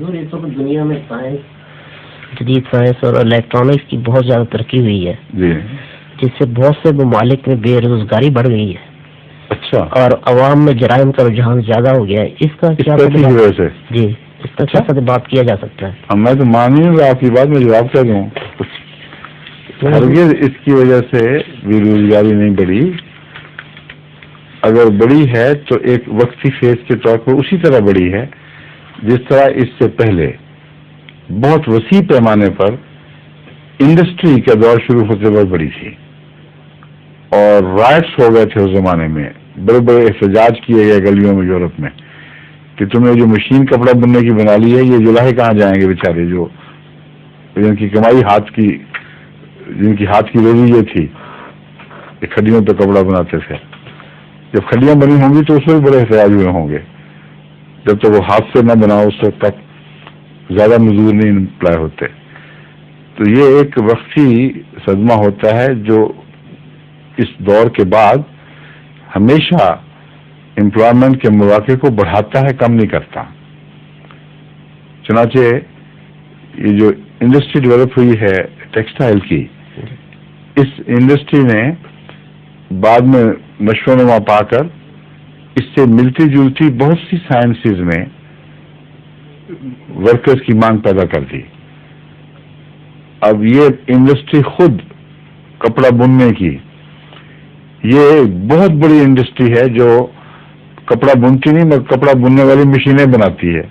اس وقت دنیا میں جدید سائنس اور الیکٹرانکس کی بہت زیادہ ترقی ہوئی ہے جی، جس سے بہت سے ممالک میں بے روزگاری بڑھ گئی ہے. اچھا، اور عوام میں جرائم کا رجحان زیادہ ہو گیا ہے. اس کا کیا جی اس کا کیا بات کیا جا سکتا ہے؟ میں تو مان ہی نہیں رہا آپ کی بات، میں جواب کیا دوں. ہرگز اس کی وجہ سے بے روزگاری نہیں بڑھی. اگر بڑی ہے تو ایک وقتی فیز کے طور پر اسی طرح بڑی ہے جس طرح اس سے پہلے بہت وسیع پیمانے پر انڈسٹری کا دور شروع ہوتے وقت بڑی تھی اور رائٹس ہو گئے تھے اس زمانے میں. بڑے بڑے احتجاج کیے گئے گلیوں میں یورپ میں کہ تم نے جو مشین کپڑا بننے کی بنا لی ہے، یہ جولاہے کہاں جائیں گے بیچارے جو جن کی کمائی جن کی ہاتھ کی روزی یہ تھی کہ کھڈیوں پہ کپڑا بناتے تھے. جب کھڈیاں بنی ہوں گی تو اس میں بڑے احتجاج ہوئے ہوں گے. جب تک وہ ہاتھ سے نہ بناؤ اس وقت تک زیادہ مزدور نہیں امپلائی ہوتے. تو یہ ایک وقتی صدمہ ہوتا ہے جو اس دور کے بعد ہمیشہ امپلائمنٹ کے مواقع کو بڑھاتا ہے، کم نہیں کرتا. چنانچہ یہ جو انڈسٹری ڈیولپ ہوئی ہے ٹیکسٹائل کی، اس انڈسٹری نے بعد میں نشو و نما پا کر اس سے ملتی جلتی بہت سی سائنسز میں ورکرز کی مانگ پیدا کر دی. اب یہ انڈسٹری خود کپڑا بننے کی یہ بہت بڑی انڈسٹری ہے جو کپڑا بنتی نہیں مگر کپڑا بننے والی مشینیں بناتی ہے.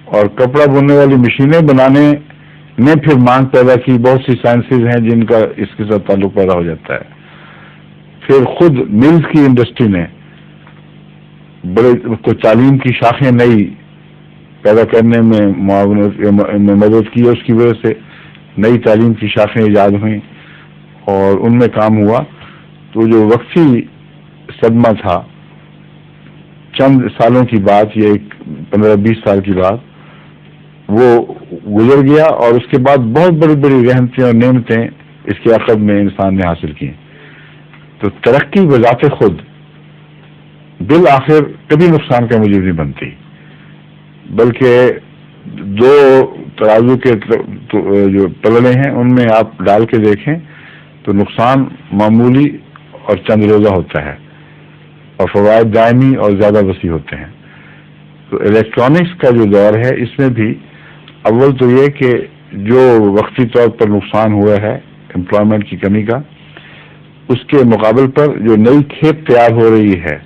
اور کپڑا بننے والی مشینیں بنانے نے پھر مانگ پیدا کی بہت سی سائنسز ہیں جن کا اس کے ساتھ تعلق پیدا ہو جاتا ہے. پھر خود ملز کی انڈسٹری نے بڑے کو تعلیم کی شاخیں نئی پیدا کرنے میں معاونت میں مدد کی. اس کی وجہ سے نئی تعلیم کی شاخیں ایجاد ہوئیں اور ان میں کام ہوا. تو جو وقتی صدمہ تھا چند سالوں کی بات، یہ 15-20 سال کی بات، وہ گزر گیا اور اس کے بعد بہت بڑی بڑی رحمتیں اور نعمتیں اس کے عقب میں انسان نے حاصل کی. تو ترقی بذات خود بالآخر کبھی نقصان کا موجب نہیں بنتی، بلکہ دو ترازو کے جو پلڑے ہیں ان میں آپ ڈال کے دیکھیں تو نقصان معمولی اور چند روزہ ہوتا ہے اور فوائد دائمی اور زیادہ وسیع ہوتے ہیں. تو الیکٹرانکس کا جو دور ہے اس میں بھی اول تو یہ کہ جو وقتی طور پر نقصان ہوا ہے امپلائمنٹ کی کمی کا، اس کے مقابل پر جو نئی کھیپ تیار ہو رہی ہے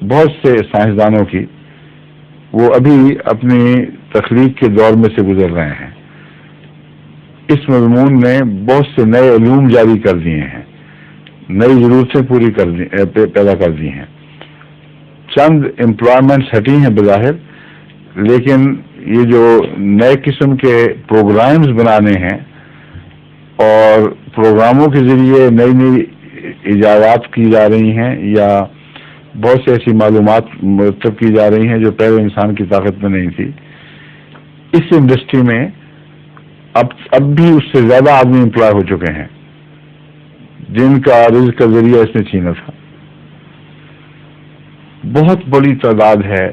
بہت سے سائنسدانوں کی، وہ ابھی اپنی تخلیق کے دور میں سے گزر رہے ہیں. اس مضمون نے بہت سے نئے علوم جاری کر دیے ہیں، نئی ضرورتیں پوری پیدا کر دی ہیں. چند امپلائمنٹس ہٹی ہیں بظاہر، لیکن یہ جو نئے قسم کے پروگرامز بنانے ہیں اور پروگراموں کے ذریعے نئی نئی ایجادات کی جا رہی ہیں یا بہت سی ایسی معلومات مرتب کی جا رہی ہیں جو پہلے انسان کی طاقت میں نہیں تھی، اس انڈسٹری میں اب بھی اس سے زیادہ آدمی امپلائی ہو چکے ہیں جن کا رزق کا ذریعہ اس نے چھینا تھا. بہت بڑی تعداد ہے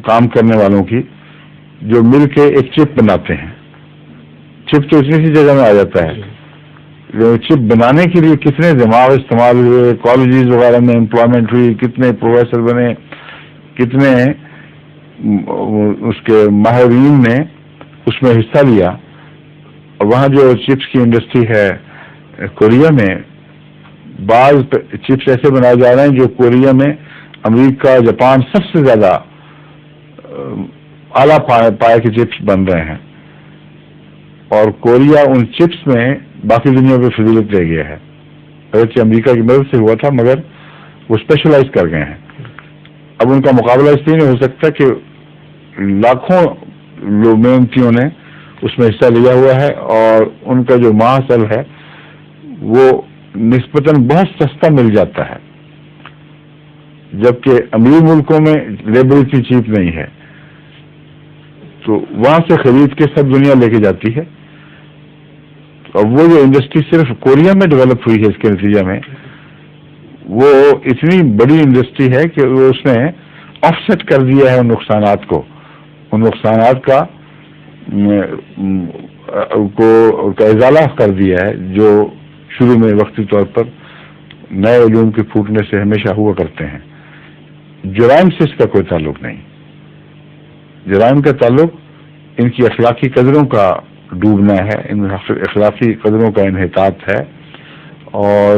کام کرنے والوں کی جو مل کے ایک چپ بناتے ہیں. چپ تو اتنی سی جگہ میں آ جاتا ہے. چپ بنانے کے لیے کتنے دماغ استعمال ہوئے، کالجز وغیرہ میں امپلائمنٹ ہوئی، کتنے پروفیسر بنے، کتنے اس کے ماہرین نے اس میں حصہ لیا. اور وہاں جو چپس کی انڈسٹری ہے کوریا میں، بعض چپس ایسے بنائے جا رہے ہیں جو کوریا میں امریکہ، جاپان سب سے زیادہ اعلیٰ پائے کے چپس بن رہے ہیں. اور کوریا ان چپس میں باقی دنیا پہ فضیلت لے گیا ہے. اگرچہ امریکہ کی مدد سے ہوا تھا مگر وہ اسپیشلائز کر گئے ہیں. اب ان کا مقابلہ اس لیے نہیں ہو سکتا کہ لاکھوں محنتیوں نے اس میں حصہ لیا ہوا ہے اور ان کا جو محصول ہے وہ نسبتاً بہت سستا مل جاتا ہے، جبکہ امیر ملکوں میں لیبر اتنی چیپ نہیں ہے. تو وہاں سے خرید کے سب دنیا لے کے جاتی ہے. اور وہ جو انڈسٹری صرف کوریا میں ڈیولپ ہوئی ہے اس کے نتیجے میں، وہ اتنی بڑی انڈسٹری ہے کہ اس نے آف سیٹ کر دیا ہے ان نقصانات کو، ان نقصانات کا ازالہ کر دیا ہے جو شروع میں وقتی طور پر نئے علوم کے پھوٹنے سے ہمیشہ ہوا کرتے ہیں۔ جرائم سے اس کا کوئی تعلق نہیں، جرائم کا تعلق ان کی اخلاقی قدروں کا ڈوبنا ہے، ان اخلاقی قدروں کا انحطاط ہے اور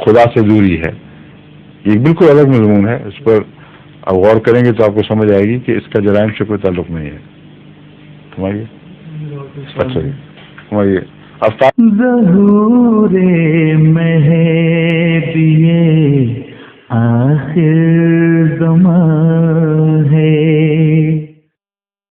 خدا سے دوری ہے۔ یہ بالکل الگ مضمون ہے، اس پر آپ غور کریں گے تو آپ کو سمجھ آئے گی کہ اس کا جرائم سے کوئی تعلق نہیں ہے۔ سمجھیے اچھا جی سمجھیے ظہور مہدی آخر زمان